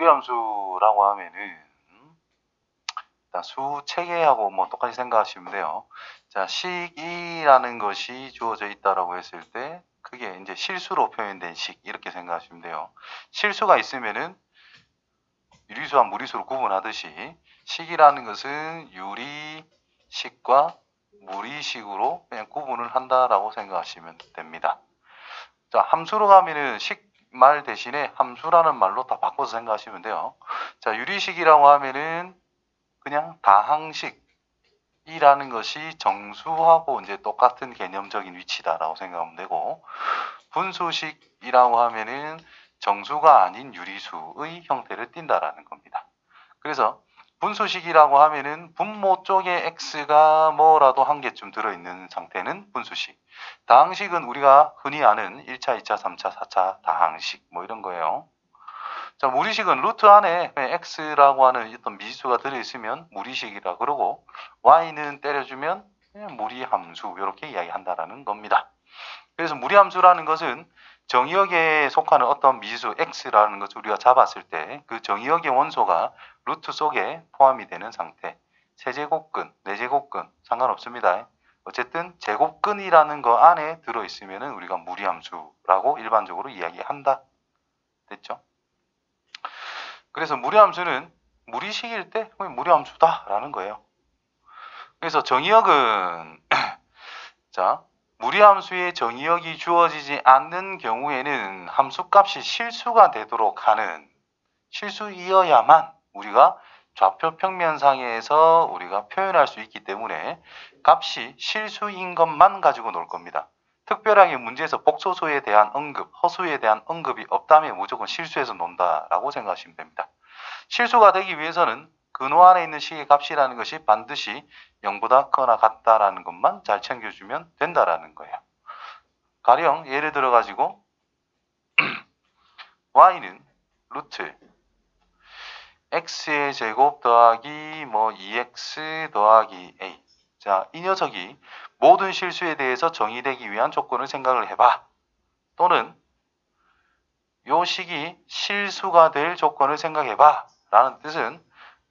무리함수라고 하면은 일단 수 체계하고 뭐 똑같이 생각하시면 돼요. 자, 식이라는 것이 주어져 있다라고 했을 때 그게 이제 실수로 표현된 식 이렇게 생각하시면 돼요. 실수가 있으면은 유리수와 무리수로 구분하듯이 식이라는 것은 유리식과 무리식으로 그냥 구분을 한다라고 생각하시면 됩니다. 자, 함수로 가면은 식 말 대신에 함수라는 말로 다 바꿔서 생각하시면 돼요. 자, 유리식이라고 하면은 그냥 다항식이라는 것이 정수하고 이제 똑같은 개념적인 위치다라고 생각하면 되고, 분수식이라고 하면은 정수가 아닌 유리수의 형태를 띈다라는 겁니다. 그래서 분수식이라고 하면은 분모 쪽에 x가 뭐라도 한 개쯤 들어있는 상태는 분수식. 다항식은 우리가 흔히 아는 1차, 2차, 3차, 4차 다항식 뭐 이런 거예요. 자, 무리식은 루트 안에 x라고 하는 어떤 미지수가 들어있으면 무리식이라 그러고 y는 때려주면 무리함수 이렇게 이야기한다라는 겁니다. 그래서 무리함수라는 것은 정의역에 속하는 어떤 미지수 x라는 것을 우리가 잡았을 때 그 정의역의 원소가 루트 속에 포함이 되는 상태. 세제곱근, 네제곱근 상관없습니다. 어쨌든 제곱근이라는 거 안에 들어있으면 우리가 무리함수라고 일반적으로 이야기한다. 됐죠? 그래서 무리함수는 무리식일 때 무리함수다라는 거예요. 그래서 정의역은 자, 무리함수의 정의역이 주어지지 않는 경우에는 함수값이 실수가 되도록 하는 실수이어야만 우리가 좌표 평면상에서 우리가 표현할 수 있기 때문에 값이 실수인 것만 가지고 놀 겁니다. 특별하게 문제에서 복소수에 대한 언급, 허수에 대한 언급이 없다면 무조건 실수해서 논다라고 생각하시면 됩니다. 실수가 되기 위해서는 근호 안에 있는 식의 값이라는 것이 반드시 0보다 크거나 같다라는 것만 잘 챙겨주면 된다라는 거예요. 가령 예를 들어 가지고 y는 루트 x의 제곱 더하기 뭐 2x 더하기 a. 자, 이 녀석이 모든 실수에 대해서 정의되기 위한 조건을 생각을 해봐. 또는 요 식이 실수가 될 조건을 생각해봐. 라는 뜻은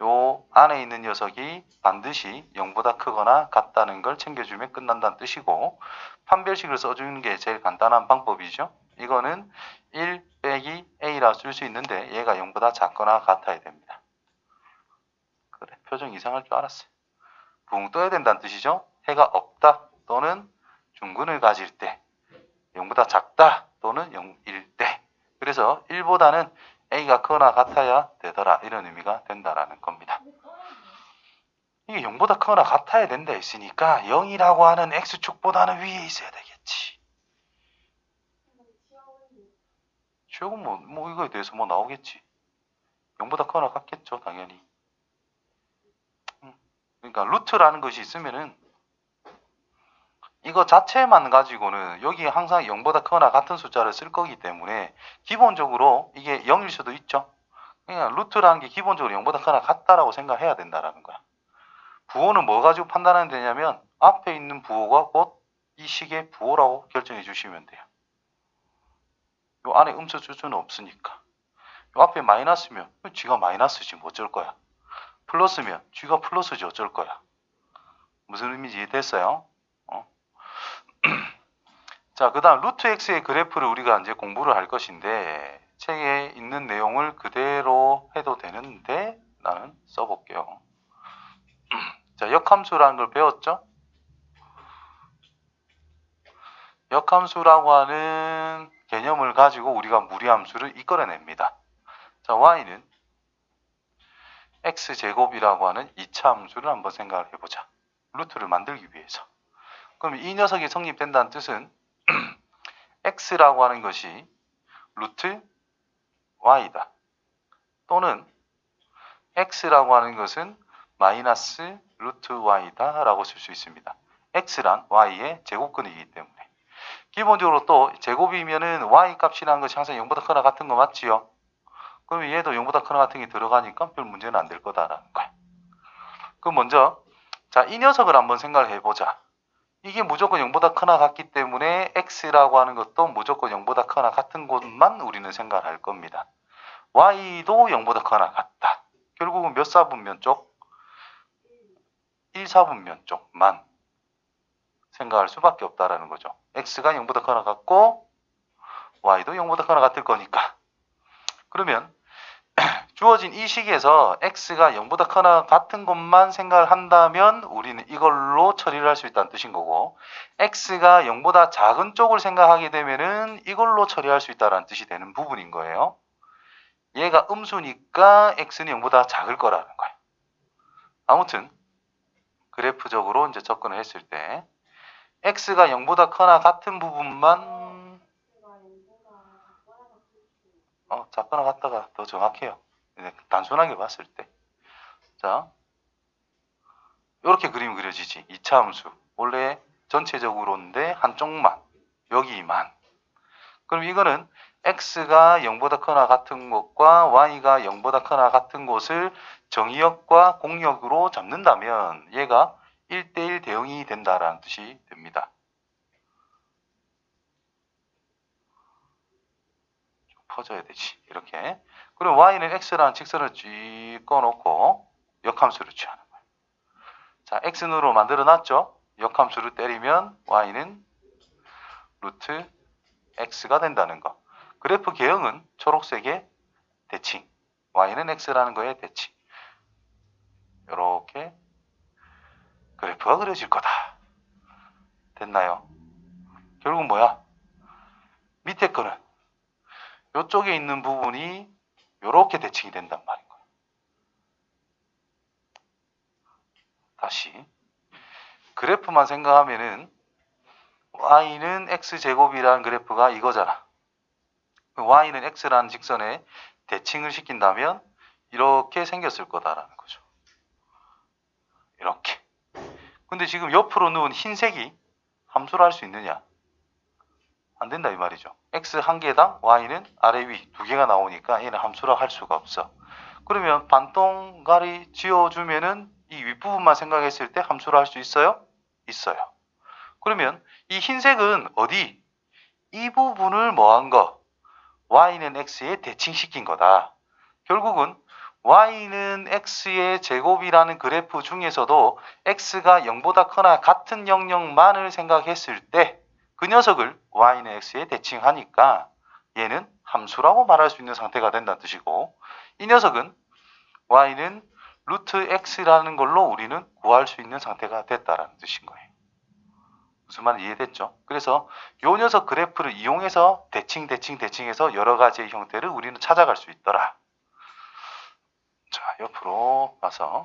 요 안에 있는 녀석이 반드시 0보다 크거나 같다는 걸 챙겨주면 끝난다는 뜻이고, 판별식을 써주는 게 제일 간단한 방법이죠. 이거는 1 빼기 a라 쓸 수 있는데 얘가 0보다 작거나 같아야 됩니다. 그래, 표정 이상할 줄 알았어요. 붕 떠야 된다는 뜻이죠. 해가 없다 또는 중근을 가질 때, 0보다 작다 또는 0일 때. 그래서 1보다는 a가 크거나 같아야 되더라, 이런 의미가 된다라는 겁니다. 이게 0보다 크거나 같아야 된다 했으니까 0이라고 하는 x축보다는 위에 있어야 되겠지. 최근 뭐 이거에 대해서 뭐 나오겠지. 0보다 크거나 같겠죠, 당연히. 그러니까 루트라는 것이 있으면은 이거 자체만 가지고는 여기 항상 0보다 크거나 같은 숫자를 쓸 거기 때문에 기본적으로 이게 0일 수도 있죠. 그러니까 루트라는 게 기본적으로 0보다 크거나 같다라고 생각해야 된다라는 거야. 부호는 뭐 가지고 판단하면 되냐면 앞에 있는 부호가 곧 이 식의 부호라고 결정해 주시면 돼요. 요 안에 음수 쓸 수는 없으니까. 요 앞에 마이너스면 쥐가 마이너스지 뭐 어쩔 거야. 플러스면 쥐가 플러스지 어쩔 거야. 무슨 의미인지 이해됐어요? 자, 그 다음 루트 x의 그래프를 우리가 이제 공부를 할 것인데 책에 있는 내용을 그대로 해도 되는데 나는 써볼게요. 자, 역함수라는 걸 배웠죠? 역함수라고 하는 개념을 가지고 우리가 무리함수를 이끌어냅니다. 자, y는 x제곱이라고 하는 2차 함수를 한번 생각을 해보자. 루트를 만들기 위해서. 그럼 이 녀석이 성립된다는 뜻은 x라고 하는 것이 루트 y다. 또는 x라고 하는 것은 마이너스 루트 y다 라고 쓸 수 있습니다. x란 y의 제곱근이기 때문에. 기본적으로 또 제곱이면은 y 값이라는 것이 항상 0보다 크거나 같은 거 맞지요? 그럼 얘도 0보다 크거나 같은 게 들어가니까 별 문제는 안 될 거다라는 거야. 그럼 먼저 자, 이 녀석을 한번 생각을 해보자. 이게 무조건 0보다 크거나 같기 때문에 x라고 하는 것도 무조건 0보다 크거나 같은 곳만 우리는 생각을 할 겁니다. y도 0보다 크거나 같다. 결국은 몇 사분면 쪽? 1사분면 쪽만 생각할 수밖에 없다라는 거죠. x가 0보다 크거나 같고 y도 0보다 크거나 같을 거니까. 그러면 주어진 이 식에서 x가 0보다 크거나 같은 것만 생각을 한다면 우리는 이걸로 처리를 할 수 있다는 뜻인 거고, x가 0보다 작은 쪽을 생각하게 되면은 이걸로 처리할 수 있다는 뜻이 되는 부분인 거예요. 얘가 음수니까 x는 0보다 작을 거라는 거예요. 아무튼 그래프적으로 이제 접근을 했을 때 x가 0보다 크거나 같은 부분만 작거나 같다가 더 정확해요. 단순하게 봤을 때. 자, 이렇게 그림이 그려지지. 2차 함수. 원래 전체적으로인데 한쪽만. 여기만. 그럼 이거는 x가 0보다 크거나 같은 곳과 y가 0보다 크거나 같은 곳을 정의역과 공역으로 잡는다면 얘가 1대1 대응이 된다라는 뜻이 됩니다. 좀 퍼져야 되지. 이렇게. 그럼 y는 x라는 직선을 쭉 꺼놓고 역함수를 취하는 거예요. 자, x는으로 만들어 놨죠? 역함수를 때리면 y는 루트 x가 된다는 거. 그래프 개형은 초록색의 대칭, y는 x라는 거의 대칭. 이렇게 그래프가 그려질 거다. 됐나요? 결국 뭐야? 밑에 거는 이쪽에 있는 부분이 이렇게 대칭이 된단 말인 거야. 다시 그래프만 생각하면은 y는 x제곱이라는 그래프가 이거잖아. y는 x라는 직선에 대칭을 시킨다면 이렇게 생겼을 거다라는 거죠. 이렇게. 근데 지금 옆으로 누운 흰색이 함수를 할 수 있느냐? 안 된다 이 말이죠. x 한 개당 y는 아래 위 두 개가 나오니까 얘는 함수라 할 수가 없어. 그러면 반동가리 지어주면은 이 윗부분만 생각했을 때 함수라 할 수 있어요? 있어요. 그러면 이 흰색은 어디? 이 부분을 뭐한 거? y는 x에 대칭시킨 거다. 결국은 y는 x의 제곱이라는 그래프 중에서도 x가 0보다 크거나 같은 영역만을 생각했을 때 그 녀석을 y는 x에 대칭하니까 얘는 함수라고 말할 수 있는 상태가 된다는 뜻이고, 이 녀석은 y는 루트 x라는 걸로 우리는 구할 수 있는 상태가 됐다라는 뜻인 거예요. 무슨 말인지 이해됐죠? 그래서 요 녀석 그래프를 이용해서 대칭해서 여러 가지의 형태를 우리는 찾아갈 수 있더라. 자, 옆으로 가서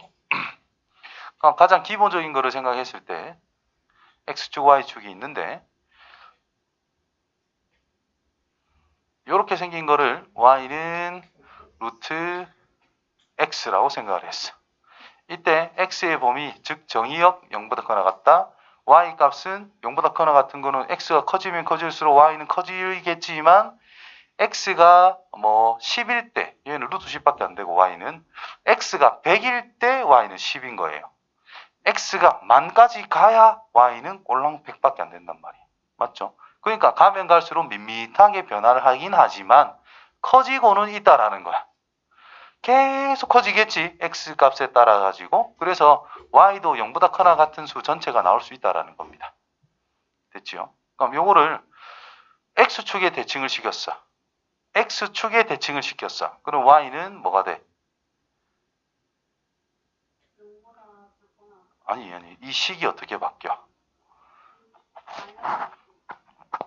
가장 기본적인 거를 생각했을 때 x축, y축이 있는데 이렇게 생긴 거를 y는 루트 x라고 생각을 했어. 이때 x의 범위, 즉 정의역 0보다 크거나 같다. y 값은 0보다 크거나 같은 거는 x가 커지면 커질수록 y는 커지겠지만 x가 뭐 10일 때 얘는 루트 10밖에 안 되고 y는 x가 100일 때 y는 10인 거예요. x가 만까지 가야 y는 꼴랑 100밖에 안 된단 말이에요. 맞죠? 그러니까 가면 갈수록 밋밋하게 변화를 하긴 하지만 커지고는 있다라는 거야. 계속 커지겠지. x 값에 따라 가지고. 그래서 y도 0보다 크거나 같은 수 전체가 나올 수 있다라는 겁니다. 됐지요? 그럼 요거를 x축에 대칭을 시켰어. x축에 대칭을 시켰어. 그럼 y는 뭐가 돼? 아니 이 식이 어떻게 바뀌어?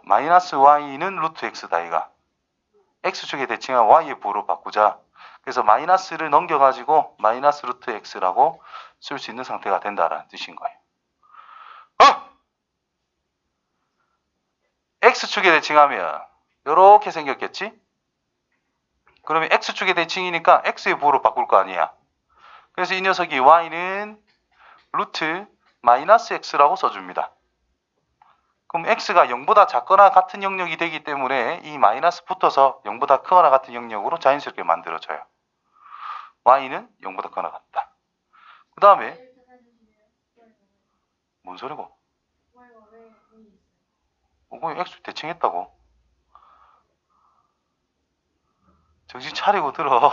마이너스 y는 루트 x다 이가. x축에 대칭한 y의 부호로 바꾸자. 그래서 마이너스를 넘겨가지고 마이너스 루트 x라고 쓸 수 있는 상태가 된다라는 뜻인 거예요. x축에 대칭하면 이렇게 생겼겠지? 그러면 x축에 대칭이니까 x의 부호로 바꿀 거 아니야. 그래서 이 녀석이 y는 루트 마이너스 x라고 써줍니다. 그럼 x가 0보다 작거나 같은 영역이 되기 때문에 이 마이너스 붙어서 0보다 크거나 같은 영역으로 자연스럽게 만들어져요. y는 0보다 크거나 같다. 그 다음에 뭔 소리고? 그냥 x 대칭했다고. 정신 차리고 들어.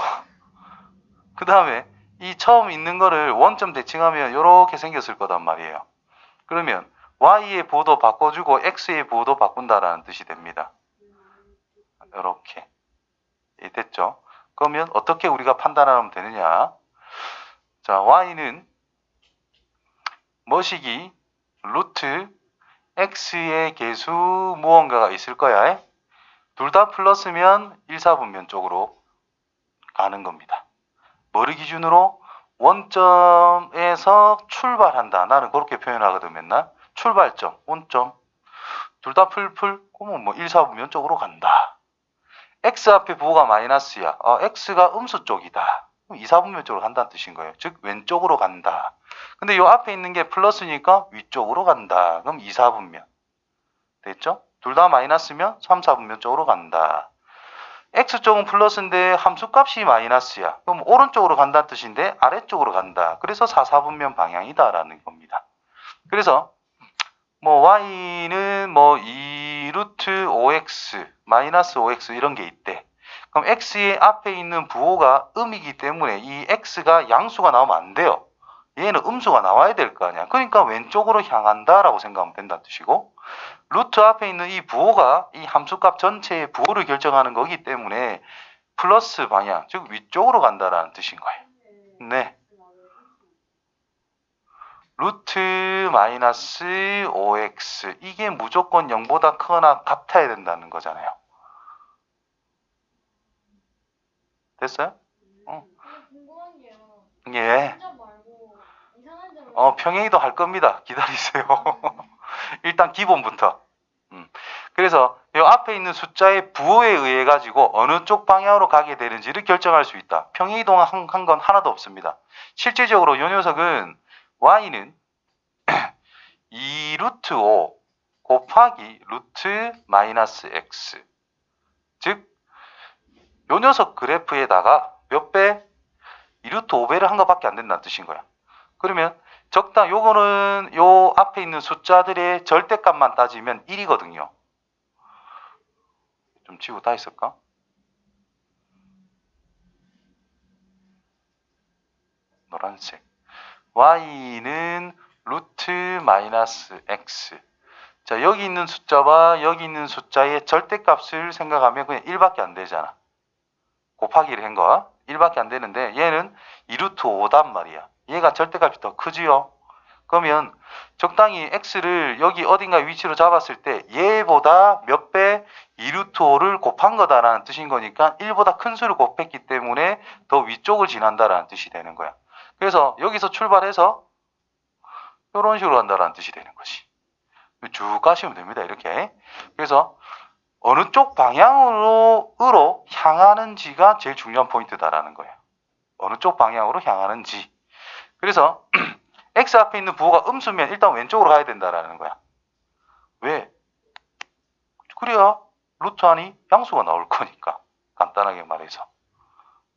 그 다음에 이 처음 있는 거를 원점 대칭하면 이렇게 생겼을 거단 말이에요. 그러면 y의 부호도 바꿔주고 x의 부호도 바꾼다라는 뜻이 됩니다. 이렇게 됐죠? 그러면 어떻게 우리가 판단하면 되느냐? 자, y는 뭐시기 루트 x의 개수 무언가가 있을 거야. 둘 다 플러스면 1사분면 쪽으로 가는 겁니다. 뭐를 기준으로? 원점에서 출발한다. 나는 그렇게 표현하거든 맨날. 출발점, 원점. 둘 다 풀풀? 그러면 뭐 1사분면 쪽으로 간다. x 앞에 부호가 마이너스야. x가 음수 쪽이다. 그럼 2사분면 쪽으로 간다는 뜻인 거예요. 즉 왼쪽으로 간다. 근데 이 앞에 있는 게 플러스니까 위쪽으로 간다. 그럼 2사분면. 됐죠? 둘 다 마이너스면 3, 4분면 쪽으로 간다. x쪽은 플러스인데 함수값이 마이너스야. 그럼 오른쪽으로 간다는 뜻인데 아래쪽으로 간다. 그래서 4, 4분면 방향이다라는 겁니다. 그래서 뭐 y는 뭐 2루트 5x, 마이너스 5x 이런 게 있대. 그럼 x의 앞에 있는 부호가 음이기 때문에 이 x가 양수가 나오면 안 돼요. 얘는 음수가 나와야 될 거 아니야. 그러니까 왼쪽으로 향한다라고 생각하면 된다는 뜻이고, 루트 앞에 있는 이 부호가 이 함수값 전체의 부호를 결정하는 거기 때문에 플러스 방향, 즉 위쪽으로 간다라는 뜻인 거예요. 네. 루트 마이너스 5x 이게 무조건 0보다 크거나 같아야 된다는 거잖아요. 됐어요? 궁금한 게요. 예. 점 말고 이상한 점을 평행이도 할 겁니다. 기다리세요. 일단 기본부터. 그래서 이 앞에 있는 숫자의 부호에 의해 가지고 어느 쪽 방향으로 가게 되는지를 결정할 수 있다. 평행이동한 건 하나도 없습니다. 실제적으로 이 녀석은 y는 2루트 5 곱하기 루트 마이너스 x. 즉, 요 녀석 그래프에다가 몇 배? 2루트 5배를 한 것밖에 안 된다는 뜻인 거야. 그러면 요거는 요 앞에 있는 숫자들의 절대값만 따지면 1이거든요. 좀 지우고 다 했을까? 노란색. y는 루트 마이너스 x. 자, 여기 있는 숫자와 여기 있는 숫자의 절대값을 생각하면 그냥 1밖에 안 되잖아. 곱하기를 한 거. 1밖에 안 되는데 얘는 2루트 5단 말이야. 얘가 절대값이 더 크지요. 그러면 적당히 x를 여기 어딘가 위치로 잡았을 때 얘보다 몇 배 2루트 5를 곱한 거다라는 뜻인 거니까 1보다 큰 수를 곱했기 때문에 더 위쪽을 지난다라는 뜻이 되는 거야. 그래서 여기서 출발해서 이런 식으로 간다라는 뜻이 되는 거지. 쭉 가시면 됩니다. 이렇게. 그래서 어느 쪽 방향으로 향하는지가 제일 중요한 포인트다라는 거예요. 어느 쪽 방향으로 향하는지. 그래서 x 앞에 있는 부호가 음수면 일단 왼쪽으로 가야 된다라는 거야. 왜? 그래야 루트 안이 양수가 나올 거니까. 간단하게 말해서.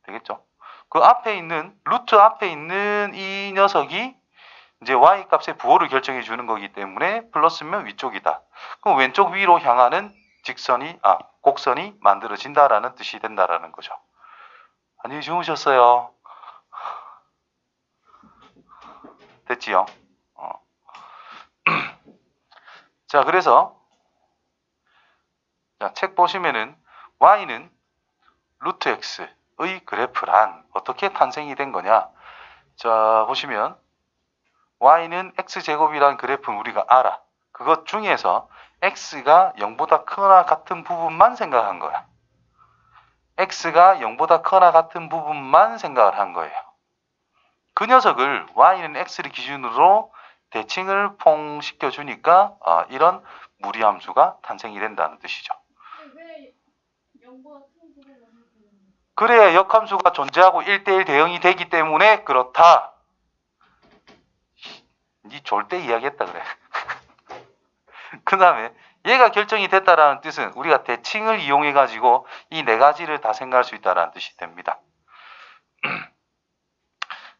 되겠죠? 그 앞에 있는 루트 앞에 있는 이 녀석이 이제 y 값의 부호를 결정해 주는 거기 때문에 플러스면 위쪽이다. 그럼 왼쪽 위로 향하는 곡선이 만들어진다라는 뜻이 된다라는 거죠. 안녕히 주무셨어요. 됐지요? 자, 그래서 책 보시면은 y는 루트 x의 그래프란 어떻게 탄생이 된 거냐? 자, 보시면 y는 x제곱이라는 그래프는 우리가 알아. 그것 중에서 x가 0보다 크거나 같은 부분만 생각한 거야. x가 0보다 크거나 같은 부분만 생각을 한 거예요. 그 녀석을 y는 x를 기준으로 대칭을 퐁시켜 주니까 이런 무리함수가 탄생이 된다는 뜻이죠. 왜 0보다 큰 부분을 생각하는 그래야 역함수가 존재하고 1대1 대응이 되기 때문에 그렇다. 니 졸 때 이야기했다 그래. 그 다음에 얘가 결정이 됐다라는 뜻은 우리가 대칭을 이용해 가지고 이 네 가지를 다 생각할 수 있다라는 뜻이 됩니다.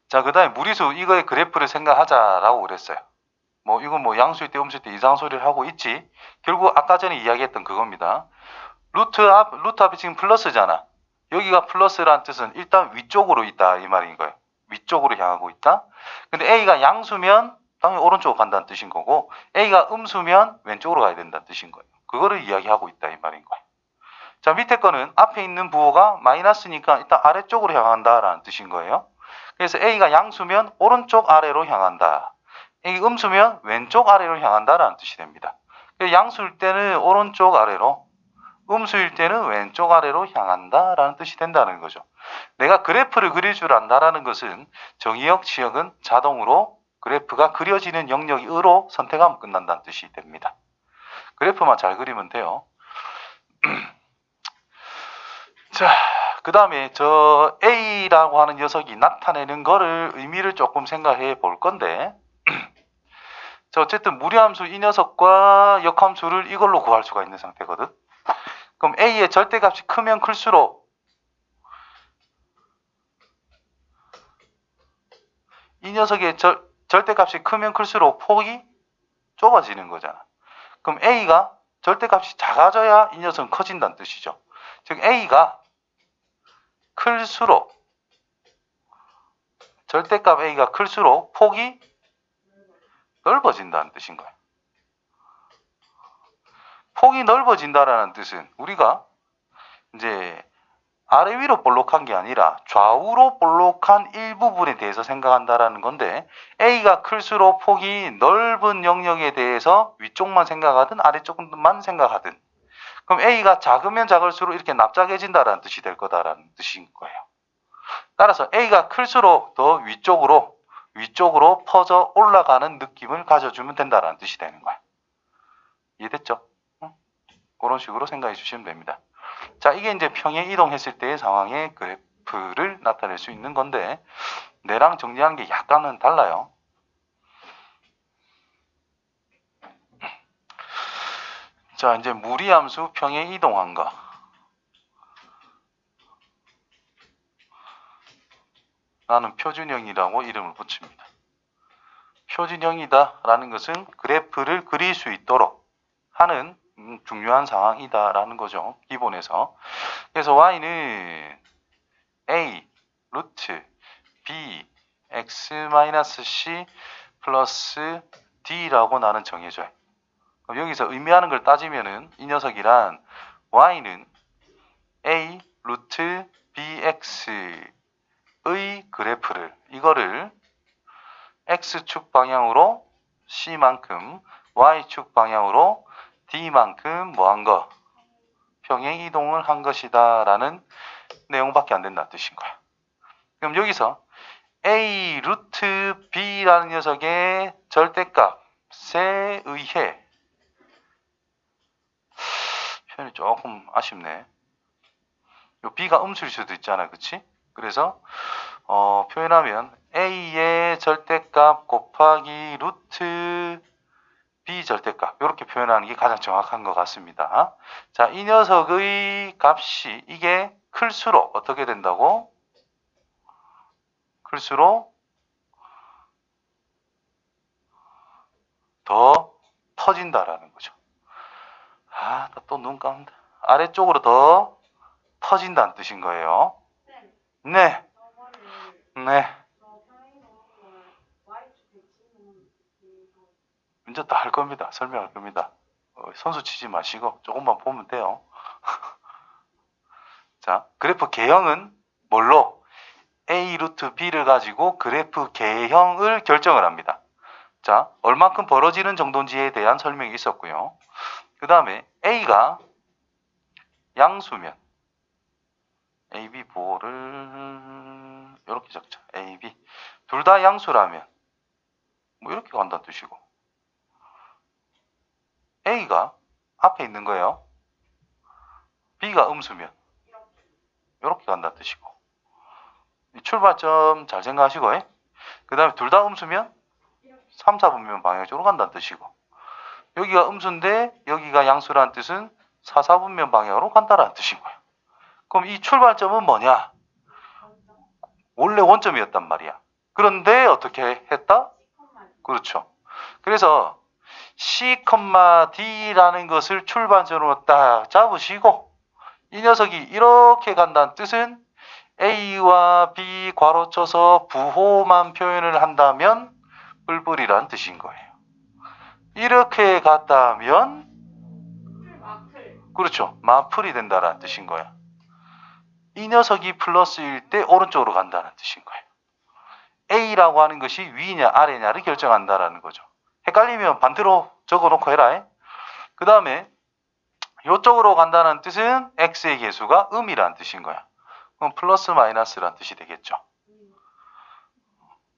자, 그 다음에 무리수 이거의 그래프를 생각하자라고 그랬어요. 이건 양수일 때 음수일 때 이상한 소리를 하고 있지. 결국 아까 전에 이야기했던 그겁니다. 루트 앞에 지금 플러스잖아. 여기가 플러스라는 뜻은 일단 위쪽으로 있다 이 말인 거예요. 위쪽으로 향하고 있다. 근데 A가 양수면 당연히 오른쪽으로 간다는 뜻인 거고 A가 음수면 왼쪽으로 가야 된다는 뜻인 거예요. 그거를 이야기하고 있다 이 말인 거예요. 자, 밑에 거는 앞에 있는 부호가 마이너스니까 일단 아래쪽으로 향한다라는 뜻인 거예요. 그래서 A가 양수면 오른쪽 아래로 향한다. A 음수면 왼쪽 아래로 향한다라는 뜻이 됩니다. 양수일 때는 오른쪽 아래로, 음수일 때는 왼쪽 아래로 향한다라는 뜻이 된다는 거죠. 내가 그래프를 그릴 줄 안다라는 것은 정의역, 지역은 자동으로 그래프가 그려지는 영역으로 선택하면 끝난다는 뜻이 됩니다. 그래프만 잘 그리면 돼요. 자, 그 다음에 저 A라고 하는 녀석이 나타내는 거를 의미를 조금 생각해 볼 건데 자, 어쨌든 무리함수 이 녀석과 역함수를 이걸로 구할 수가 있는 상태거든. 그럼 A의 절대값이 크면 클수록 이 녀석의 절대값이 크면 클수록 폭이 좁아지는 거잖아. 그럼 A가 절대값이 작아져야 이 녀석은 커진다는 뜻이죠. 즉 A가 클수록 절대값 A가 클수록 폭이 넓어진다는 뜻인 거예요. 폭이 넓어진다라는 뜻은 우리가 이제 아래 위로 볼록한 게 아니라 좌우로 볼록한 일부분에 대해서 생각한다라는 건데 A가 클수록 폭이 넓은 영역에 대해서 위쪽만 생각하든 아래쪽만 생각하든 그럼 A가 작으면 작을수록 이렇게 납작해진다라는 뜻이 될 거다라는 뜻인 거예요. 따라서 A가 클수록 더 위쪽으로 퍼져 올라가는 느낌을 가져주면 된다라는 뜻이 되는 거야. 이해됐죠? 응? 그런 식으로 생각해 주시면 됩니다. 자, 이게 이제 평행 이동했을 때의 상황의 그래프를 나타낼 수 있는 건데 내랑 정리한 게 약간은 달라요. 자, 이제 무리함수 평행 이동한 거. 나는 표준형이라고 이름을 붙입니다. 표준형이다 라는 것은 그래프를 그릴 수 있도록 하는 중요한 상황이다 라는 거죠. 기본에서. 그래서 y는 a 루트 b x-c 플러스 d라고 나는 정해줘요. 그럼 여기서 의미하는 걸 따지면은 이 녀석이란 y는 a 루트 bx의 그래프를 이거를 x축 방향으로 c만큼 y축 방향으로 d만큼 뭐한 거? 평행 이동을 한 것이다 라는 내용밖에 안 된다는 뜻인 거야. 그럼 여기서 a 루트 b라는 녀석의 절대값에 의해 표현이 조금 아쉽네. 요 b가 음수일 수도 있잖아, 그치? 그래서 표현하면 a의 절대값 곱하기 루트 b 절대값 이렇게 표현하는 게 가장 정확한 것 같습니다. 자, 이 녀석의 값이 이게 클수록 어떻게 된다고? 클수록 더 터진다라는 거죠. 아, 또 눈 감다. 아래쪽으로 더 터진다는 뜻인 거예요. 네. 네. 이제 다 할 겁니다. 설명할 겁니다. 선수 치지 마시고 조금만 보면 돼요. 자, 그래프 개형은 뭘로? A 루트 B를 가지고 그래프 개형을 결정을 합니다. 자, 얼만큼 벌어지는 정도인지에 대한 설명이 있었고요. 그 다음에 A가 양수면 AB 부호를 이렇게 적자. AB 둘 다 양수라면 뭐 이렇게 간다는 뜻이고 A가 앞에 있는 거예요. B가 음수면 이렇게 간다는 뜻이고 출발점 잘 생각하시고 그 다음에 둘 다 음수면 3, 4분면 방향쪽으로 간다는 뜻이고 여기가 음수인데 여기가 양수라는 뜻은 4, 4분면 방향으로 간다라는 뜻인 거예요. 그럼 이 출발점은 뭐냐? 원래 원점이었단 말이야. 그런데 어떻게 했다? 그렇죠. 그래서 C, D라는 것을 출발점으로 딱 잡으시고 이 녀석이 이렇게 간다는 뜻은 A와 B 괄호 쳐서 부호만 표현을 한다면 뿔뿔이란 뜻인 거예요. 이렇게 갔다면 마플. 그렇죠. 마플이 된다는 뜻인 거야. 이 녀석이 플러스일 때 오른쪽으로 간다는 뜻인 거예요. A라고 하는 것이 위냐 아래냐를 결정한다라는 거죠. 헷갈리면 반대로 적어놓고 해라. 그 다음에 이쪽으로 간다는 뜻은 X의 개수가 음이라는 뜻인 거야. 그럼 플러스 마이너스라는 뜻이 되겠죠.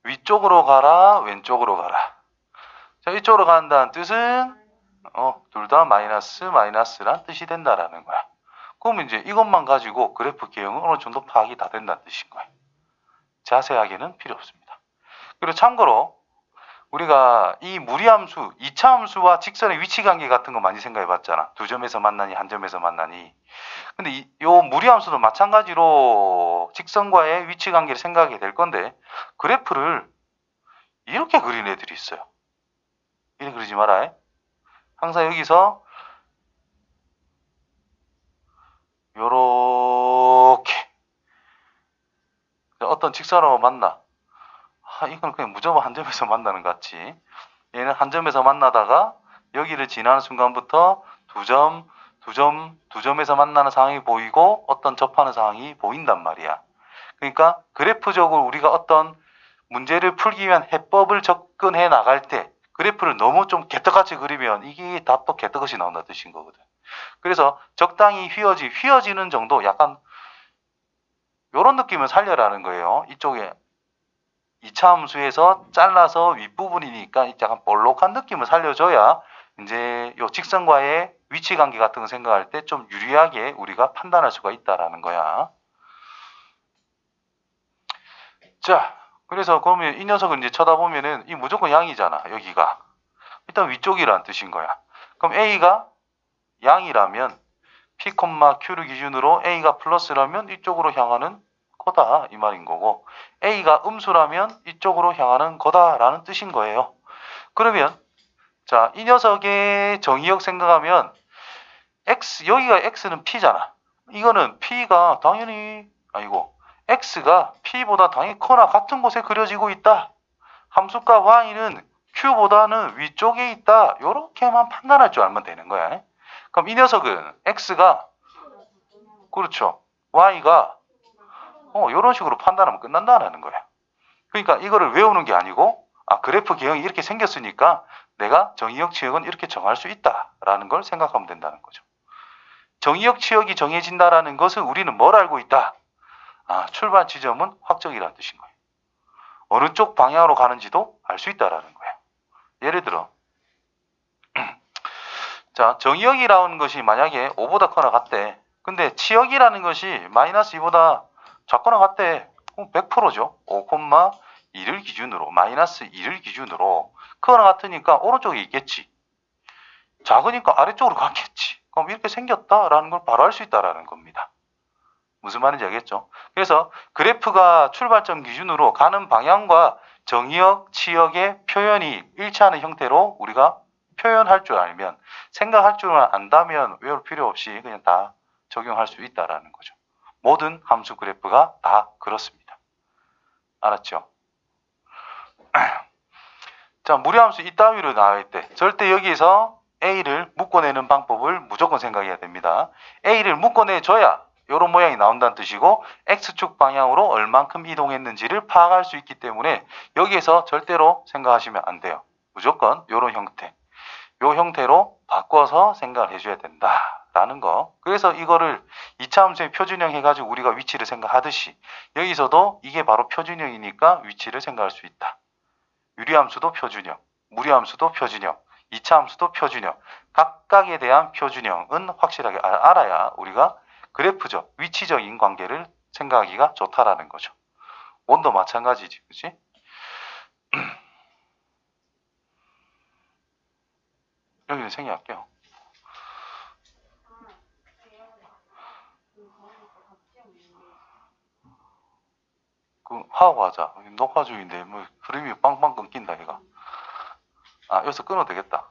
위쪽으로 가라 왼쪽으로 가라. 자, 이쪽으로 간다는 뜻은 둘 다 마이너스 마이너스란 뜻이 된다라는 거야. 그럼 이제 이것만 가지고 그래프 개형은 어느 정도 파악이 다 된다는 뜻인 거예요. 자세하게는 필요 없습니다. 그리고 참고로 우리가 이 무리함수, 2차 함수와 직선의 위치 관계 같은 거 많이 생각해 봤잖아. 두 점에서 만나니 한 점에서 만나니. 근데 이 무리함수도 마찬가지로 직선과의 위치 관계를 생각하게 될 건데 그래프를 이렇게 그린 애들이 있어요. 이렇게 그리지 마라. 항상 여기서 요렇게 어떤 직선하고 만나. 이건 그냥 무조건 한 점에서 만나는 것 같지. 얘는 한 점에서 만나다가 여기를 지나는 순간부터 두 점에서 만나는 상황이 보이고 어떤 접하는 상황이 보인단 말이야. 그러니까 그래프적으로 우리가 어떤 문제를 풀기 위한 해법을 접근해 나갈 때 그래프를 너무 좀 개떡같이 그리면 이게 답도 개떡같이 나온다는 뜻인 거거든. 그래서 적당히 휘어지는 정도 약간 요런 느낌을 살려라는 거예요. 이쪽에 2차 함수에서 잘라서 윗부분이니까 약간 볼록한 느낌을 살려줘야 이제 요 직선과의 위치 관계 같은 거 생각할 때 좀 유리하게 우리가 판단할 수가 있다라는 거야. 자, 그래서 그러면 이 녀석을 이제 쳐다보면은 이 무조건 양이잖아, 여기가. 일단 위쪽이라는 뜻인 거야. 그럼 A가 양이라면 P, Q를 기준으로 A가 플러스라면 이쪽으로 향하는 거다 이 말인 거고 A가 음수라면 이쪽으로 향하는 거다라는 뜻인 거예요. 그러면 자, 이 녀석의 정의역 생각하면 X 여기가 X는 P잖아. 이거는 P가 당연히 아니고 X가 P보다 당연히 커나 같은 곳에 그려지고 있다. 함수값 Y는 Q보다는 위쪽에 있다. 이렇게만 판단할 줄 알면 되는 거야. 그럼 이 녀석은 X가 그렇죠. Y가 이런 식으로 판단하면 끝난다는 거야. 그러니까 이거를 외우는 게 아니고 그래프 개형이 이렇게 생겼으니까 내가 정의역 치역은 이렇게 정할 수 있다라는 걸 생각하면 된다는 거죠. 정의역 치역이 정해진다라는 것은 우리는 뭘 알고 있다? 출발 지점은 확정이라는 뜻인 거예요. 어느 쪽 방향으로 가는지도 알 수 있다라는 거예요. 예를 들어 자, 정의역이라는 것이 만약에 5보다 커나 같대. 근데 치역이라는 것이 마이너스 2보다 작거나 같대. 그럼 100%죠. 5,2를 기준으로 마이너스 2를 기준으로 크거나 같으니까 오른쪽에 있겠지. 작으니까 아래쪽으로 갔겠지. 그럼 이렇게 생겼다라는 걸 바로 알 수 있다라는 겁니다. 무슨 말인지 알겠죠? 그래서 그래프가 출발점 기준으로 가는 방향과 정의역, 치역의 표현이 일치하는 형태로 우리가 표현할 줄 알면 생각할 줄만 안다면 외울 필요 없이 그냥 다 적용할 수 있다라는 거죠. 모든 함수 그래프가 다 그렇습니다. 알았죠? 자, 무리함수 이따위로 나올 때 절대 여기서 A를 묶어내는 방법을 무조건 생각해야 됩니다. A를 묶어내줘야 이런 모양이 나온다는 뜻이고 X축 방향으로 얼만큼 이동했는지를 파악할 수 있기 때문에 여기에서 절대로 생각하시면 안 돼요. 무조건 이런 형태. 이 형태로 바꿔서 생각을 해줘야 된다라는 거. 그래서 이거를 2차 함수의 표준형 해가지고 우리가 위치를 생각하듯이 여기서도 이게 바로 표준형이니까 위치를 생각할 수 있다. 유리함수도 표준형, 무리함수도 표준형, 2차 함수도 표준형. 각각에 대한 표준형은 확실하게 알아야 우리가 그래프적, 위치적인 관계를 생각하기가 좋다라는 거죠. 원도 마찬가지지, 그치? 여기는 생략할게요. 하고 하자. 녹화 중인데, 흐름이 빵빵 끊긴다, 얘가. 여기서 끊어도 되겠다.